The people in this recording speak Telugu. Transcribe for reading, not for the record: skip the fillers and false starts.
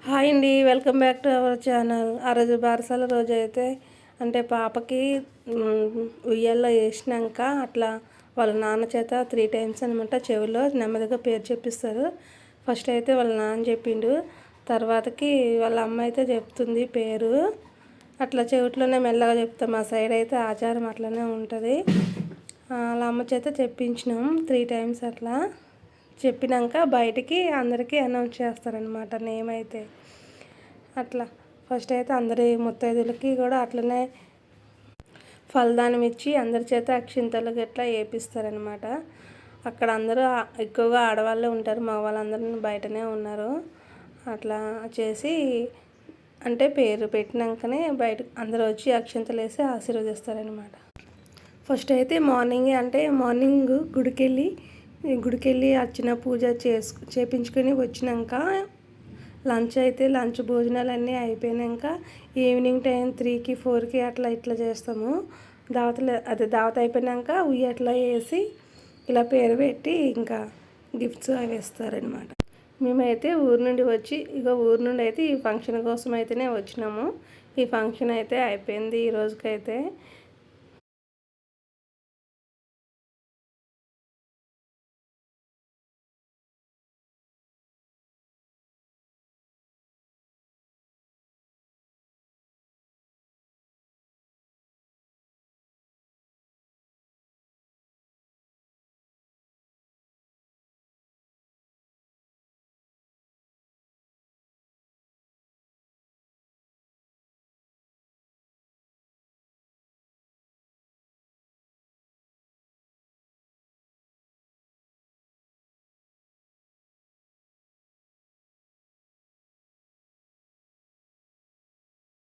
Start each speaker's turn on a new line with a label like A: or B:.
A: హాయ్ అండి, welcome back to our channel. ఆ రోజు బారసాల రోజు అయితే అంటే పాపకి ఉయ్యాల్లో వేసినాక అట్లా వాళ్ళ నాన్న చేత 3 టైమ్స్ అనమాట చెవిలో నెమ్మదిగా పేరు చెప్పిస్తారు. ఫస్ట్ అయితే వాళ్ళ నాన్న చెప్పిండు, తర్వాతకి వాళ్ళ అమ్మ అయితే చెప్తుంది పేరు. అట్లా చెవిట్లోనే మెల్లగా చెప్తాం. మా సైడ్ అయితే ఆచారం అట్లనే ఉంటుంది. వాళ్ళ అమ్మ చేత చెప్పించినాం 3 టైమ్స్. అట్లా చెప్పినాక బయటికి అందరికీ అనౌన్స్ చేస్తారనమాట నేమ్ అయితే. అట్లా ఫస్ట్ అయితే అందరి ముత్తైదులకి కూడా అట్లనే ఫలదానం ఇచ్చి అందరి చేత అక్షింతలు గట్లా వేపిస్తారనమాట. అక్కడ అందరూ ఎక్కువగా ఆడవాళ్ళే ఉంటారు, మగవాళ్ళందరూ బయటనే ఉన్నారు. అట్లా చేసి అంటే పేరు పెట్టినాకనే బయట అందరూ వచ్చి అక్షింతలు వేసి ఆశీర్వదిస్తారనమాట. ఫస్ట్ అయితే మార్నింగ్ గుడికెళ్ళి అర్చన పూజ చేపించుకొని వచ్చినాక లంచ్ భోజనాలన్నీ అయిపోయాక ఈవినింగ్ టైం 3కి 4కి అట్లా ఇట్లా చేస్తాము. దావత్ అయిపోయాక అట్లా వేసి ఇలా పేరు పెట్టి ఇంకా గిఫ్ట్స్ అవి ఇస్తారనమాట. మేమైతే ఊరు నుండి అయితే ఈ ఫంక్షన్ కోసం అయితేనే వచ్చినాము. ఈ ఫంక్షన్ అయితే అయిపోయింది ఈ రోజుకైతే.